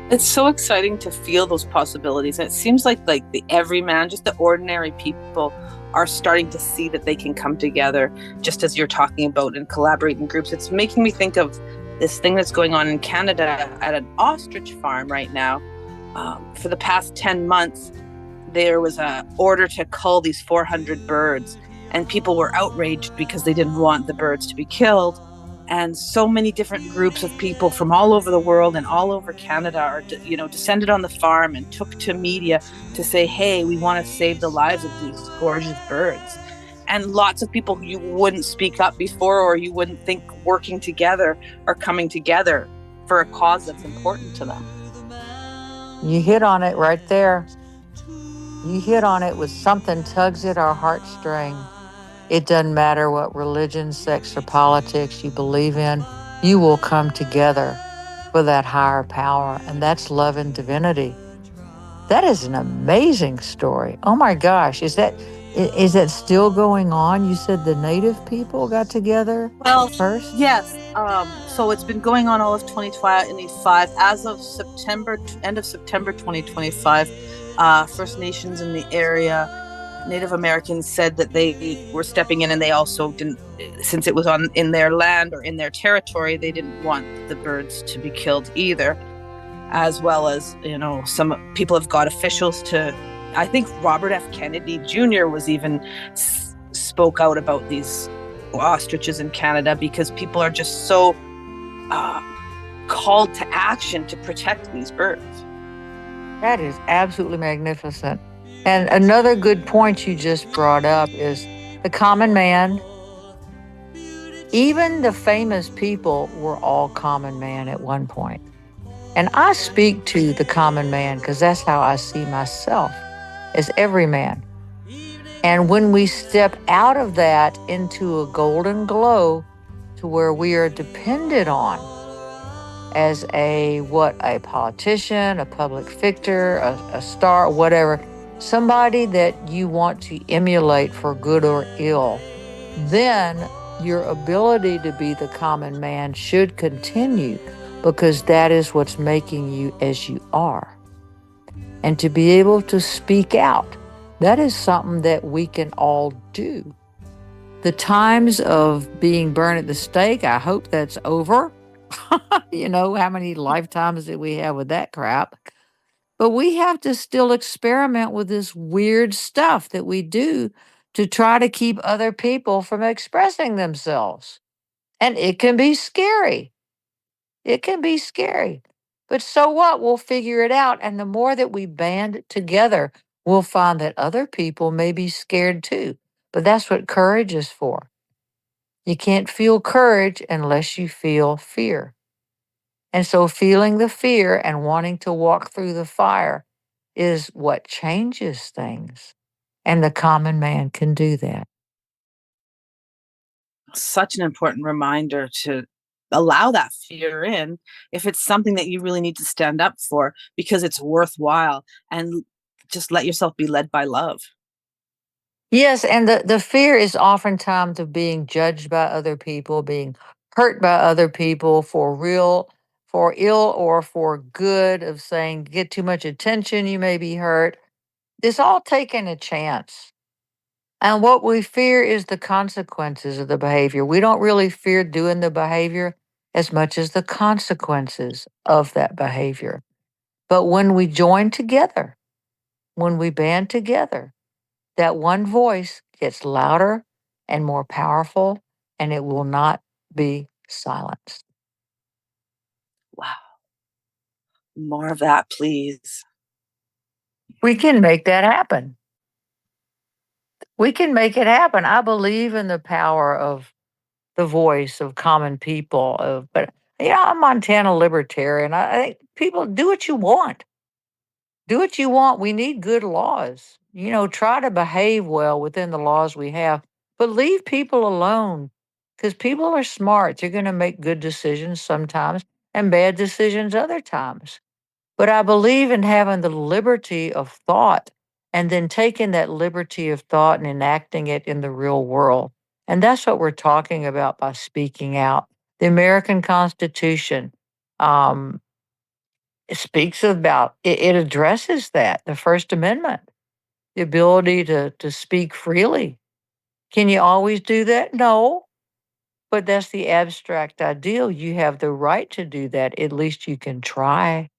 It's so exciting to feel those possibilities. And it seems like the everyman, just the ordinary people are starting to see that they can come together, just as you're talking about, and collaborate in groups. It's making me think of this thing that's going on in Canada at an ostrich farm right now. For the past 10 months, there was a order to cull these 400 birds, and people were outraged because they didn't want the birds to be killed. And so many different groups of people from all over the world and all over Canada are, descended on the farm and took to media to say, hey, we want to save the lives of these gorgeous birds. And lots of people who you wouldn't speak up before, or you wouldn't think working together, are coming together for a cause that's important to them. You hit on it right there. You hit on it with something tugs at our heartstring. It doesn't matter what religion, sex, or politics you believe in, you will come together for that higher power, and that's love and divinity. That is an amazing story. Oh my gosh, is that still going on? You said the native people got together Well, first? yes. So it's been going on all of 2025. As of September, end of September 2025, First Nations in the area, Native Americans said that they were stepping in, and they also didn't, since it was on in their land or in their territory, they didn't want the birds to be killed either. As well as, some people have got officials to. I think Robert F. Kennedy Jr. was even spoke out about these ostriches in Canada, because people are just so uh, called to action to protect these birds. That is absolutely magnificent. And another good point you just brought up is the common man. Even the famous people were all common man at one point. And I speak to the common man because that's how I see myself, as every man. And when we step out of that into a golden glow to where we are dependent on as a politician, a public figure, a star, whatever, somebody that you want to emulate for good or ill, then your ability to be the common man should continue, because that is what's making you as you are. And to be able to speak out, that is something that we can all do. The times of being burned at the stake, I hope that's over. You know, how many lifetimes did we have with that crap? But we have to still experiment with this weird stuff that we do to try to keep other people from expressing themselves. And it can be scary. It can be scary. But so what? We'll figure it out. And the more that we band together, we'll find that other people may be scared too. But that's what courage is for. You can't feel courage unless you feel fear. And so feeling the fear and wanting to walk through the fire is what changes things. And the common man can do that. Such an important reminder to allow that fear in, if it's something that you really need to stand up for, because it's worthwhile, and just let yourself be led by love. Yes, and the fear is oftentimes of being judged by other people, being hurt by other people for real, for ill or for good, of saying, get too much attention, you may be hurt. It's all taking a chance. And what we fear is the consequences of the behavior. We don't really fear doing the behavior as much as the consequences of that behavior. But when we join together, when we band together, that one voice gets louder and more powerful, and it will not be silenced. Wow. More of that, please. We can make that happen. We can make it happen. I believe in the power of the voice of common people. But yeah, I'm Montana libertarian. I think people do what you want. Do what you want. We need good laws. You know, try to behave well within the laws we have, but leave people alone, because people are smart. They're going to make good decisions sometimes and bad decisions other times. But I believe in having the liberty of thought and then taking that liberty of thought and enacting it in the real world. And that's what we're talking about by speaking out. The American Constitution, um, it speaks about it addresses that, the First Amendment, the ability to speak freely. Can you always do that? No, but that's the abstract ideal. You have the right to do that. At least you can try.